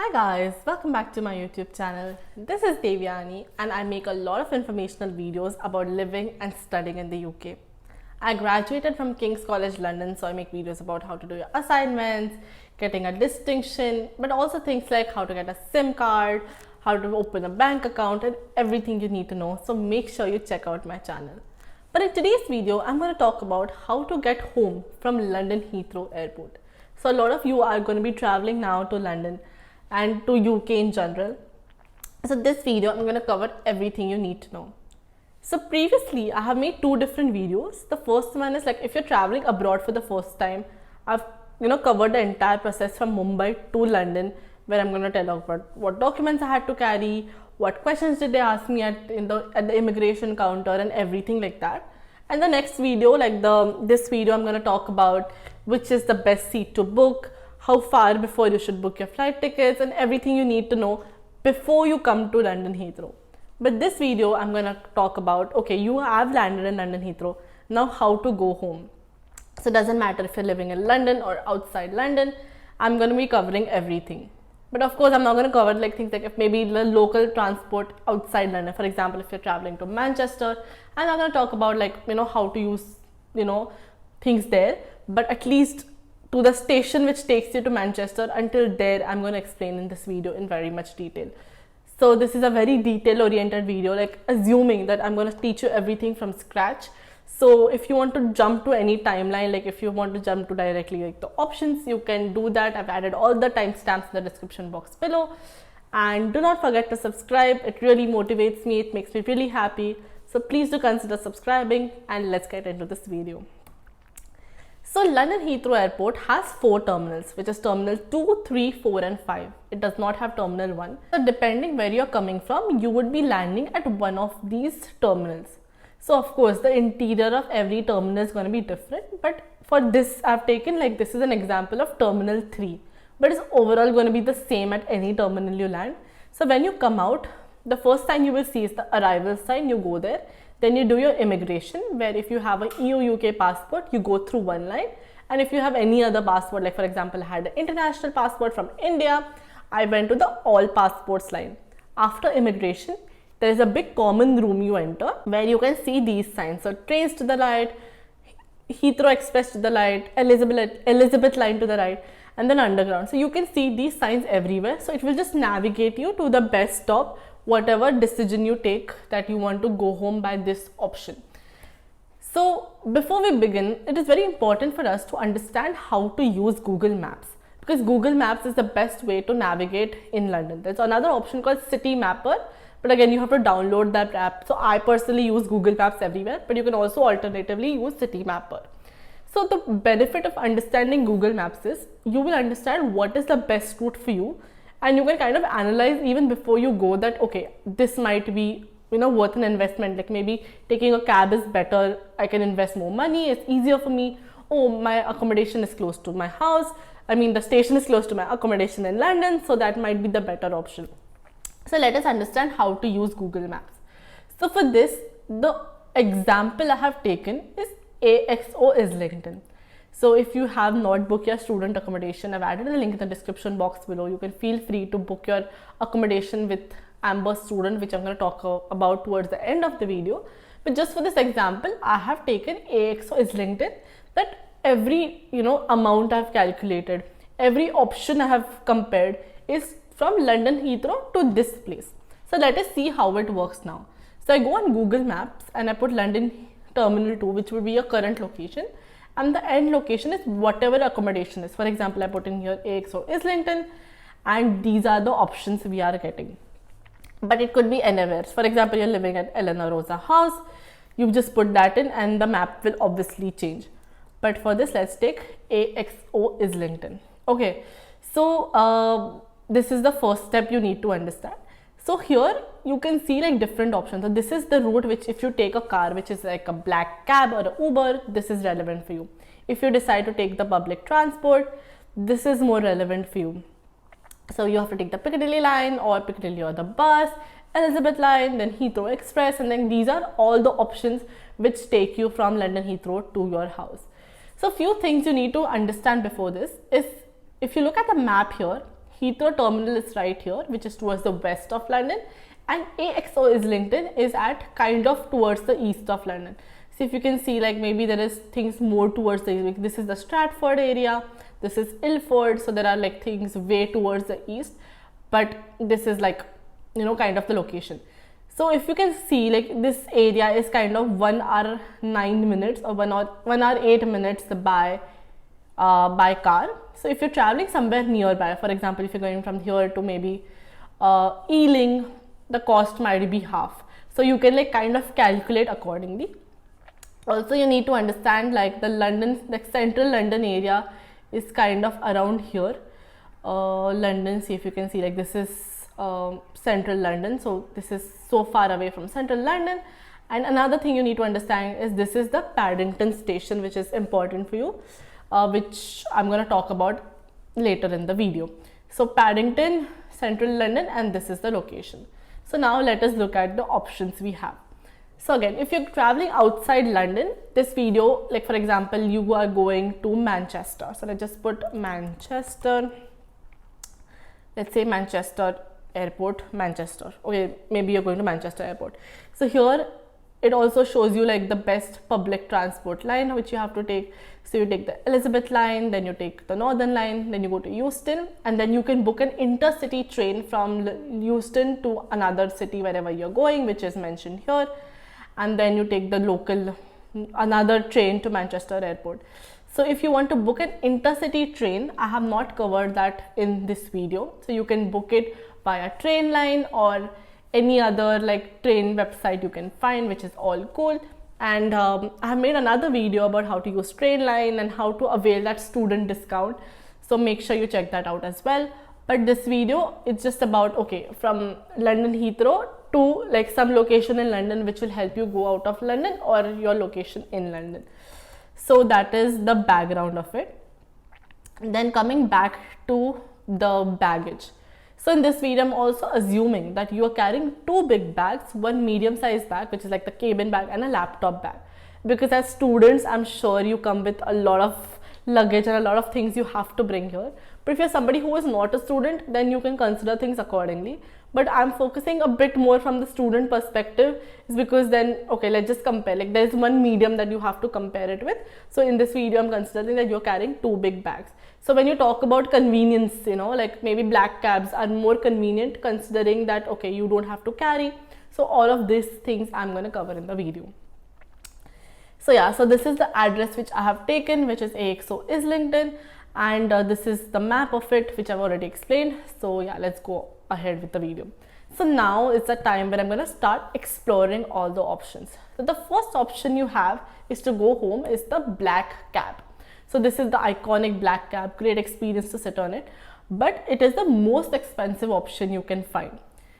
Hi guys, welcome back to my YouTube channel. This is Devyani and I make a lot of informational videos about living and studying in the UK. I graduated from King's College London, so I make videos about how to do your assignments, getting a distinction, but also things like how to get a SIM card, how to open a bank account and everything you need to know. So make sure you check out my channel. But in today's video, I'm going to talk about how to get home from London Heathrow Airport. So a lot of you are going to be traveling now to London and to UK in general. So this video, I'm going to cover everything you need to know. So previously, I have made two different videos. The first one is like if you're traveling abroad for the first time, I've covered the entire process from Mumbai to London, where I'm going to tell you about what documents I had to carry, what questions did they ask me at the immigration counter and everything like that. And the next video, this video, I'm going to talk about which is the best seat to book, how far before you should book your flight tickets and everything you need to know before you come to London Heathrow. But this video, I'm going to talk about, okay, you have landed in London Heathrow, now how to go home. So it doesn't matter if you're living in London or outside London, I'm going to be covering everything. But of course, I'm not going to cover things like if maybe the local transport outside London. For example, if you're traveling to Manchester, I'm not going to talk about how to use, things there. But at least to the station which takes you to Manchester, until there, I'm going to explain in this video in very much detail. So this is a very detail oriented video, assuming that I'm going to teach you everything from scratch. So if you want to jump to any timeline, if you want to jump to directly the options, you can do that. I've added all the timestamps in the description box below. And do not forget to subscribe. It really motivates me. It makes me really happy. So please do consider subscribing and let's get into this video. So London Heathrow Airport has 4 terminals, which is terminal 2, 3, 4 and 5. It does not have terminal 1. So depending where you're coming from, you would be landing at one of these terminals. So of course, the interior of every terminal is going to be different. But for this, I've taken this is an example of terminal 3. But it's overall going to be the same at any terminal you land. So when you come out, the first sign you will see is the arrival sign. You go there. Then you do your immigration, where if you have an EU-UK passport, you go through one line. And if you have any other passport, like for example, I had an international passport from India, I went to the all passports line. After immigration, there is a big common room you enter where you can see these signs. So trains to the right, Heathrow Express to the right, Elizabeth line to the right, and then underground. So you can see these signs everywhere. So it will just navigate you to the best stop, whatever decision you take that you want to go home by this option. So before we begin, it is very important for us to understand how to use Google Maps, because Google Maps is the best way to navigate in London. There's another option called City Mapper, but again, you have to download that app. So I personally use Google Maps everywhere, but you can also alternatively use City Mapper. So the benefit of understanding Google Maps is you will understand what is the best route for you, and you can kind of analyze even before you go that, okay, this might be worth an investment. Like maybe taking a cab is better. I can invest more money. It's easier for me. Oh, my accommodation is close to my house. I mean, the station is close to my accommodation in London. So that might be the better option. So let us understand how to use Google Maps. So for this, the example I have taken is AXO Islington. So if you have not booked your student accommodation, I've added a link in the description box below. You can feel free to book your accommodation with Amber Student, which I'm going to talk about towards the end of the video. But just for this example, I have taken AXO Islington, that every amount I've calculated, every option I have compared is from London Heathrow to this place. So let us see how it works now. So I go on Google Maps and I put London Terminal 2, which will be your current location. And the end location is whatever accommodation is. For example, I put in here AXO Islington, and these are the options we are getting. But it could be anywhere. For example, you're living at Eleanor Rosa House. You just put that in and the map will obviously change. But for this, let's take AXO Islington. Okay, so this is the first step you need to understand. So here you can see different options. So this is the route which if you take a car, which is like a black cab or an Uber, this is relevant for you. If you decide to take the public transport, this is more relevant for you. So you have to take the Piccadilly line or Piccadilly or the bus, Elizabeth line, then Heathrow Express, and then these are all the options which take you from London Heathrow to your house. So few things you need to understand before this is, if you look at the map here, Heathrow terminal is right here, which is towards the west of London, and AXO Islington is at kind of towards the east of London. So if you can see, like maybe there is things more towards the, this is the Stratford area, this is Ilford, so there are like things way towards the east, but this is like, you know, kind of the location. So if you can see, like this area is kind of 1 hour 9 minutes or 1 hour 8 minutes by car. So if you're traveling somewhere nearby, for example, if you're going from here to maybe Ealing, the cost might be half. So you can like kind of calculate accordingly. Also, you need to understand like the central London area is kind of around here. London, see if you can see, like this is central London, so this is so far away from central London. And another thing you need to understand is this is the Paddington station, which is important for you, which I'm going to talk about later in the video. So Paddington, central London, and this is the location. So now let us look at the options we have. So again, if you're traveling outside London, this video, like for example, you are going to Manchester. So let's just put Manchester, let's say Manchester Airport, Manchester. Okay, maybe you're going to Manchester Airport. So here it also shows you like the best public transport line which you have to take. So you take the Elizabeth line, then you take the Northern line, then you go to Euston, and then you can book an intercity train from Euston to another city wherever you're going, which is mentioned here. And then you take the local, another train to Manchester Airport. So if you want to book an intercity train, I have not covered that in this video. So you can book it via Trainline or any other like train website you can find, which is all cool. And I have made another video about how to use Trainline and how to avail that student discount. So make sure you check that out as well. But this video, it's just about, okay, from London Heathrow to like some location in London which will help you go out of London or your location in London. So that is the background of it. And then coming back to the baggage. So in this video, I'm also assuming that you are carrying two big bags, one medium-sized bag, which is like the cabin bag, and a laptop bag. Because as students, I'm sure you come with a lot of luggage and a lot of things you have to bring here. But if you're somebody who is not a student, then you can consider things accordingly. But I'm focusing a bit more from the student perspective, is because then, okay, let's just compare. Like there's one medium that you have to compare it with. So in this video, I'm considering that you're carrying two big bags. So when you talk about convenience, you know, like maybe black cabs are more convenient considering that, okay, you don't have to carry. So all of these things I'm going to cover in the video. So yeah, so this is the address which I have taken, which is AXO Islington, and this is the map of it, which I've already explained. So yeah, let's go ahead with the video. So now it's the time when I'm going to start exploring all the options. So the first option you have is to go home is the black cab. So this is the iconic black cab, great experience to sit on it, but it is the most expensive option you can find.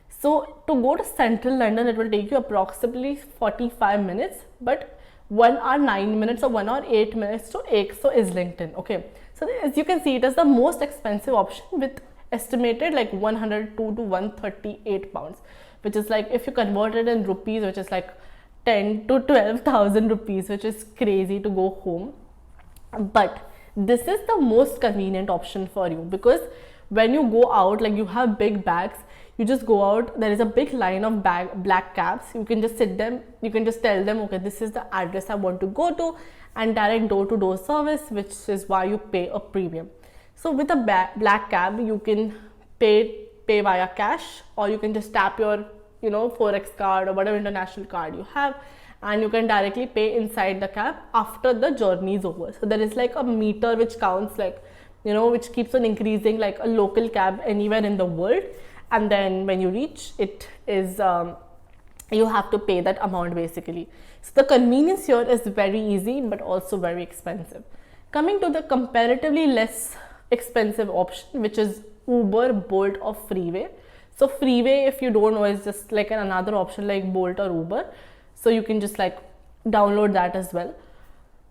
So to go to central London, it will take you approximately 45 minutes, but 1 hour 9 minutes or 1 hour 8 minutes to AXO Islington. Okay, so as you can see, it is the most expensive option with estimated like 102 to 138 pounds, which is like, if you convert it in rupees, which is like 10 to 12,000 rupees, which is crazy to go home. But this is the most convenient option for you, because when you go out, like you have big bags, you just go out, there is a big line of black cabs, you can just sit them, you can just tell them, okay, this is the address I want to go to, and direct door-to-door service, which is why you pay a premium. So with a black cab, you can pay via cash, or you can just tap your, you know, Forex card or whatever international card you have, and you can directly pay inside the cab after the journey is over. So there is like a meter which counts, like, you know, which keeps on increasing like a local cab anywhere in the world. And then when you reach, it is, you have to pay that amount basically. So the convenience here is very easy, but also very expensive. Coming to the comparatively less expensive option, which is Uber, Bolt or Freeway. So Freeway, if you don't know, is just like another option like Bolt or Uber. So you can just like download that as well.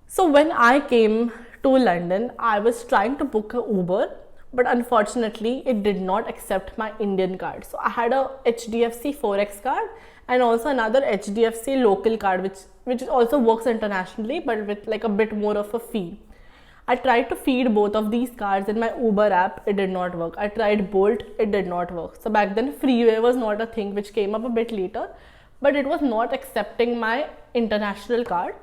So when I came to London, I was trying to book a Uber, but unfortunately it did not accept my Indian card. So I had a HDFC Forex card and also another HDFC local card, which also works internationally, but with like a bit more of a fee. I tried to feed both of these cards in my Uber app, it did not work. I tried Bolt, it did not work. So back then freeway was not a thing, which came up a bit later, but it was not accepting my international card.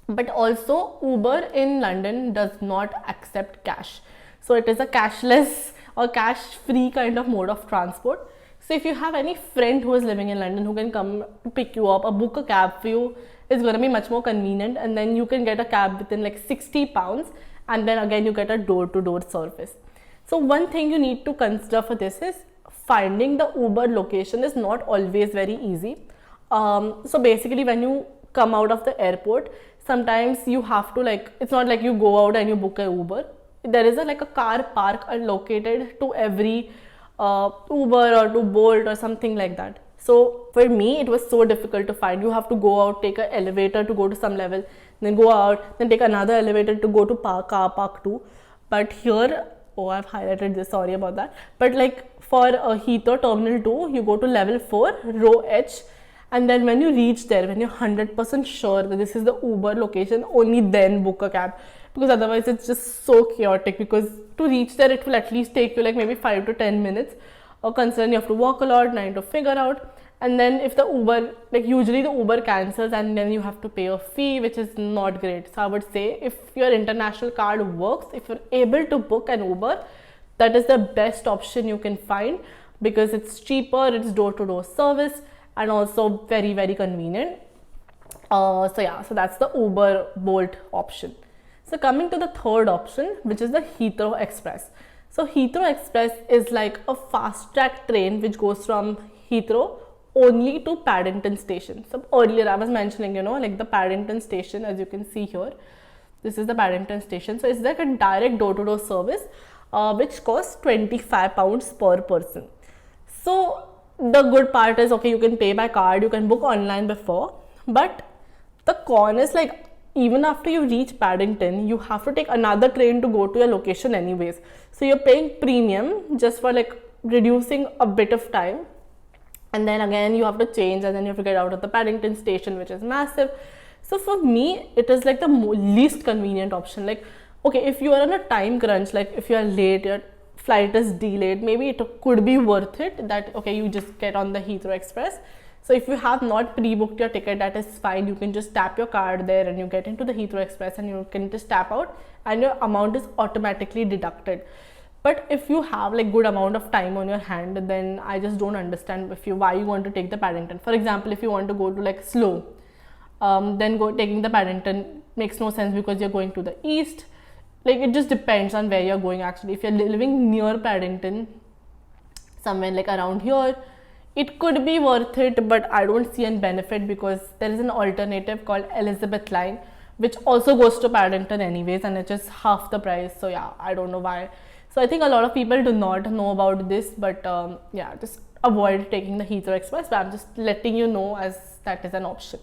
But also Uber in London does not accept cash. So it is a cashless or cash free kind of mode of transport. So if you have any friend who is living in London who can come to pick you up or book a cab for you, it's going to be much more convenient, and then you can get a cab within like £60, and then again you get a door-to-door service. So one thing you need to consider for this is finding the Uber location is not always very easy. So basically when you come out of the airport, sometimes you have to it's not like you go out and you book a Uber. There is a car park allocated to every Uber or to Bolt or something like that. So for me, it was so difficult to find. You have to go out, take an elevator to go to some level, then go out, then take another elevator to go to car park 2. But here, oh, I've highlighted this, sorry about that. But for Heathrow Terminal 2, you go to level 4, row H, and then when you reach there, when you're 100% sure that this is the Uber location, only then book a cab. Because otherwise it's just so chaotic, because to reach there, it will at least take you maybe 5 to 10 minutes. Or considering you have to walk a lot, trying to figure out. And then if the Uber, usually the Uber cancels and then you have to pay a fee, which is not great. So I would say if your international card works, if you're able to book an Uber, that is the best option you can find, because it's cheaper, it's door-to-door service, and also very, very convenient. So that's the Uber Bolt option. So coming to the third option, which is the Heathrow Express. So Heathrow Express is like a fast track train which goes from Heathrow only to Paddington station. So earlier I was mentioning, the Paddington station, as you can see here. This is the Paddington station. So it's like a direct door-to-door service which costs £25 per person. So the good part is, okay, you can pay by card, you can book online before, but the con is even after you reach Paddington, you have to take another train to go to your location anyways. So you're paying premium just for reducing a bit of time. And then again, you have to change, and then you have to get out of the Paddington station, which is massive. So for me, it is the least convenient option. Okay, if you are on a time crunch, if you are late, your flight is delayed, maybe it could be worth it that, okay, you just get on the Heathrow Express. So if you have not pre-booked your ticket, that is fine. You can just tap your card there and you get into the Heathrow Express and you can just tap out and your amount is automatically deducted. But if you have good amount of time on your hand, then I just don't understand why you want to take the Paddington. For example, if you want to go to slow, then taking the Paddington makes no sense because you're going to the east. It just depends on where you're going actually. If you're living near Paddington, somewhere around here, it could be worth it, but I don't see any benefit because there is an alternative called Elizabeth Line, which also goes to Paddington anyways, and it's just half the price. So yeah, I don't know why. So I think a lot of people do not know about this, but just avoid taking the Heathrow Express, but I'm just letting you know as that is an option.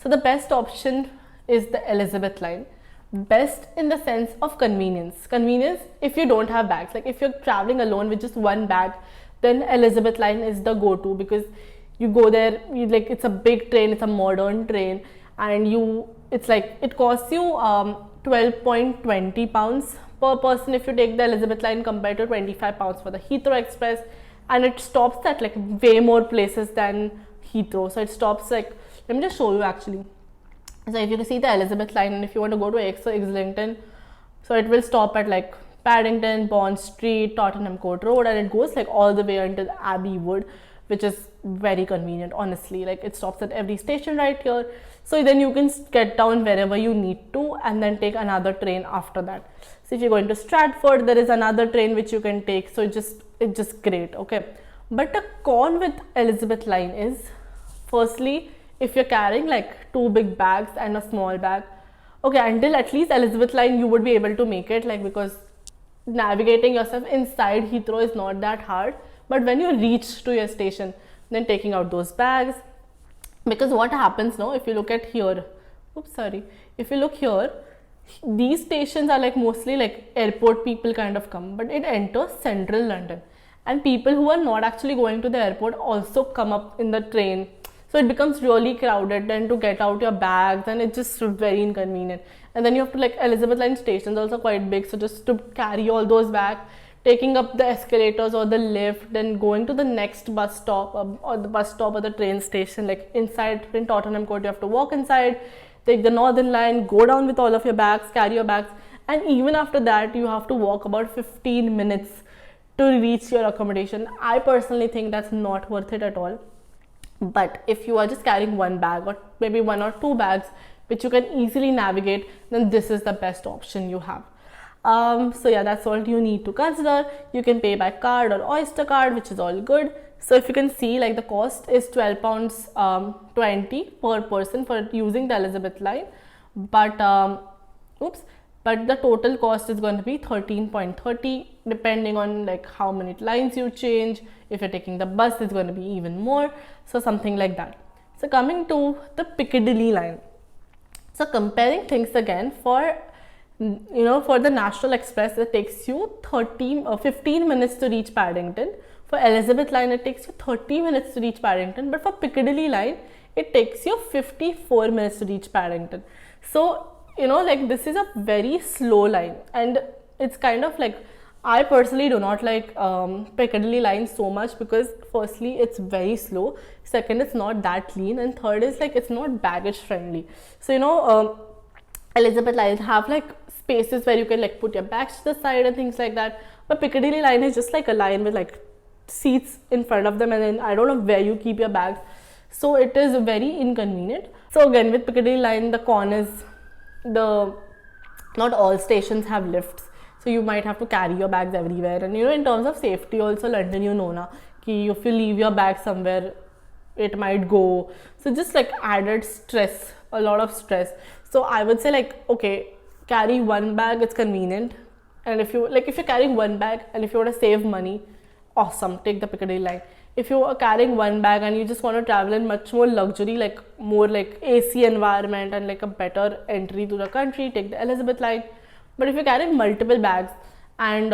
So the best option is the Elizabeth Line. Best in the sense of convenience. Convenience if you don't have bags. If you're traveling alone with just one bag, then Elizabeth Line is the go-to, because you go there, it's a big train, it's a modern train, and it costs you £12.20 per person if you take the Elizabeth Line compared to £25 for the Heathrow Express, and it stops at way more places than Heathrow. So it stops let me just show you actually. So if you can see the Elizabeth Line, and if you want to go to Islington, so it will stop at Paddington, Bond Street, Tottenham Court Road, and it goes all the way until Abbey Wood, which is very convenient, honestly. It stops at every station right here. So then you can get down wherever you need to and then take another train after that. So if you're going to Stratford, there is another train which you can take. So it's just great, okay. But the con with Elizabeth Line is, firstly, if you're carrying 2 big bags and a small bag, okay, until at least Elizabeth Line you would be able to make it, because navigating yourself inside Heathrow is not that hard. But when you reach to your station, then taking out those bags, because what happens now, if you look at here, if you look here, these stations are mostly airport people kind of come, but it enters central London, and people who are not actually going to the airport also come up in the train. So it becomes really crowded, then to get out your bags, and it's just very inconvenient. and then you have to, like, Elizabeth line station is also quite big, so just to carry all those back, taking up the escalators or the lift, then going to the next bus stop, or the bus stop or the train station, like inside in Tottenham Court, you have to walk inside, take the Northern line, go down with all of your bags, carry your bags, and even after that you have to walk about 15 minutes to reach your accommodation. I personally think that's not worth it at all. But if you are just carrying one bag or maybe one or two bags which you can easily navigate, then this is the best option you have. So yeah, that's all you need to consider. You can pay by card or Oyster card, which is all good. So if you can see, like, the cost is £12.20 per person for using the Elizabeth line, but but the total cost is going to be £13.30 depending on, like, how many lines you change. If you're taking the bus, it's going to be even more, so something like that. So coming to the Piccadilly line, so comparing things again, for the National Express, it takes you 15 minutes to reach Paddington. For Elizabeth line, it takes you 30 minutes to reach Paddington, but for Piccadilly line, it takes you 54 minutes to reach Paddington. So, like, this is a very slow line, and it's kind of like, I personally do not like Piccadilly line so much, because firstly, it's very slow, second, it's not that clean, and third is, like, it's not baggage friendly. So, Elizabeth line have, like, spaces where you can, like, put your bags to the side and things like that, but Piccadilly line is just like a line with, like, seats in front of them, and then I don't know where you keep your bags, so it is very inconvenient. So again, with Piccadilly line, the con is not all stations have lifts, so you might have to carry your bags everywhere. And in terms of safety also, London, if you leave your bag somewhere, it might go, so just, like, added stress, a lot of stress. So I would say, like, okay, carry one bag, it's convenient, and if you're carrying one bag and if you want to save money, awesome, take the Piccadilly line. If you are carrying one bag and you just want to travel in much more luxury, like more like AC environment and like a better entry to the country, take the Elizabeth line. But if you're carrying multiple bags and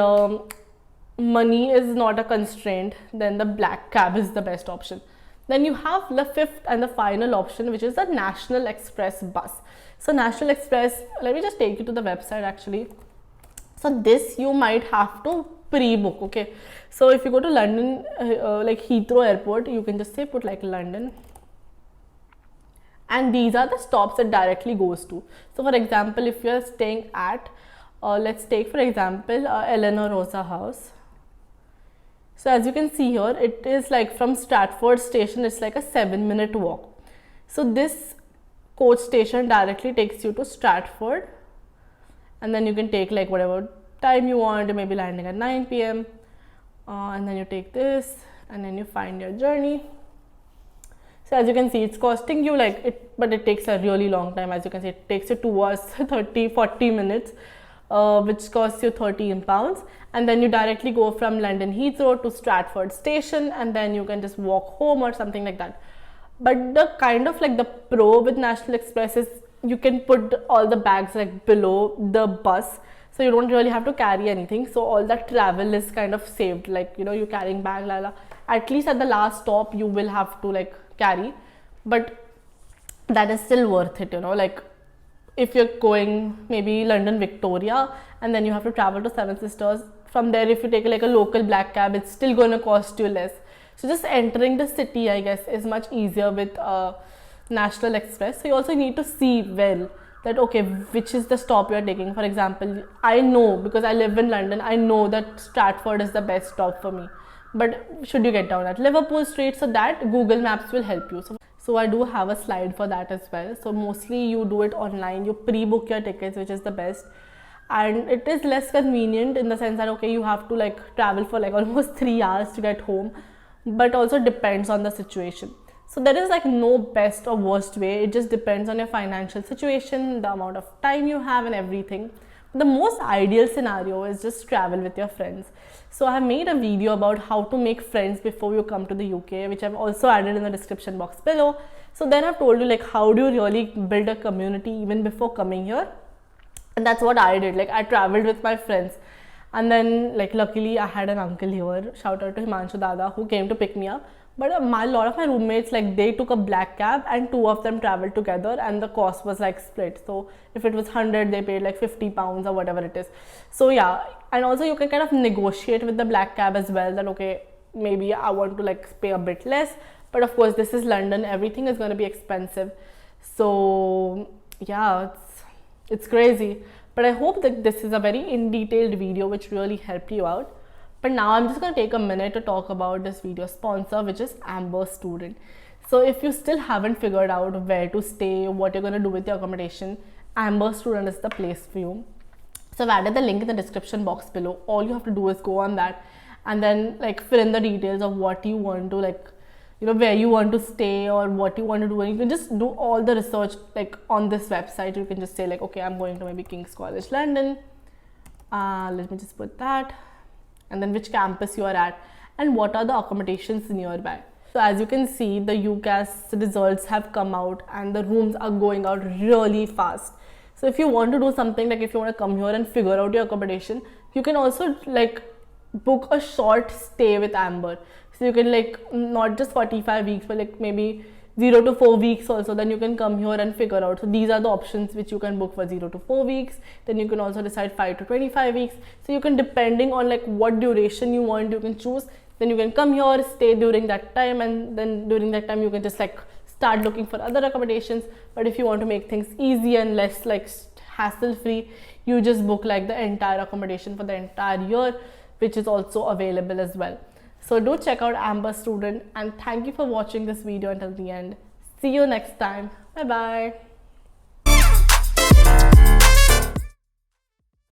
money is not a constraint, then the black cab is the best option. Then you have the fifth and the final option, which is the National Express bus. So National Express, let me just take you to the website actually. So this you might have to pre-book, okay? So if you go to London, like Heathrow Airport, you can just say put like London. And these are the stops it directly goes to. So for example, if you are staying at, let's take for example, Eleanor Rosa House. So as you can see here, it is like from Stratford station, it's like a 7-minute walk. So this coach station directly takes you to Stratford, and then you can take like whatever time you want, maybe landing at 9 p.m. And then you take this and then you find your journey. So as you can see, it's costing you like it, but it takes a really long time. As you can see, it takes you 2 hours 40 minutes, which costs you £13. And then you directly go from London Heathrow to Stratford station, and then you can just walk home or something like that. But the kind of like the pro with National Express is you can put all the bags like below the bus, so you don't really have to carry anything. So all that travel is kind of saved, like you're carrying bag, at least at the last stop you will have to like carry, but that is still worth it, like if you're going maybe London Victoria and then you have to travel to Seven Sisters, from there if you take like a local black cab, it's still going to cost you less. So just entering the city, I guess, is much easier with National Express. So you also need to see well that okay, which is the stop you're taking. For example, I know because I live in London, I know that Stratford is the best stop for me, but should you get down at Liverpool Street, so that Google Maps will help you. So I do have a slide for that as well. So mostly you do it online, you pre-book your tickets, which is the best, and it is less convenient in the sense that okay, you have to like travel for like almost 3 hours to get home, but also depends on the situation. So there is like no best or worst way, it just depends on your financial situation, the amount of time you have and everything. The most ideal scenario is just travel with your friends. So I have made a video about how to make friends before you come to the UK, which I've also added in the description box below. So then I've told you like how do you really build a community even before coming here, and that's what I did. Like I traveled with my friends, And then like luckily I had an uncle here, shout out to Himanshu Dada, who came to pick me up. But a lot of my roommates, like they took a black cab and two of them traveled together, and the cost was like split. So if it was 100, they paid like 50 pounds or whatever it is. So yeah, and also you can kind of negotiate with the black cab as well, that okay, maybe I want to like pay a bit less. But of course this is London, everything is going to be expensive. So yeah, it's crazy. But I hope that this is a very in detailed video which really helped you out. But now I'm just going to take a minute to talk about this video sponsor, which is Amber Student. So if you still haven't figured out where to stay, what you're going to do with your accommodation, Amber Student is the place for you. So I've added the link in the description box below. All you have to do is go on that and then like fill in the details of what you want to, like, you know, where you want to stay or what you want to do, and you can just do all the research like on this website. You can just say like, okay, I'm going to maybe King's College London. Let me just put that. And then which campus you are at and what are the accommodations nearby. So as you can see, the UCAS results have come out and the rooms are going out really fast. So if you want to do something, like if you want to come here and figure out your accommodation, you can also like book a short stay with Amber. So you can like not just 45 weeks, but like maybe 0 to 4 weeks also. Then you can come here and figure out. So these are the options which you can book for 0 to 4 weeks. Then you can also decide 5 to 25 weeks. So you can, depending on like what duration you want, you can choose. Then you can come here, stay during that time, and then during that time you can just like start looking for other accommodations. But if you want to make things easy and less like hassle free, you just book like the entire accommodation for the entire year, which is also available as well. So do check out Amber Student, and thank you for watching this video until the end. See you next time. Bye bye.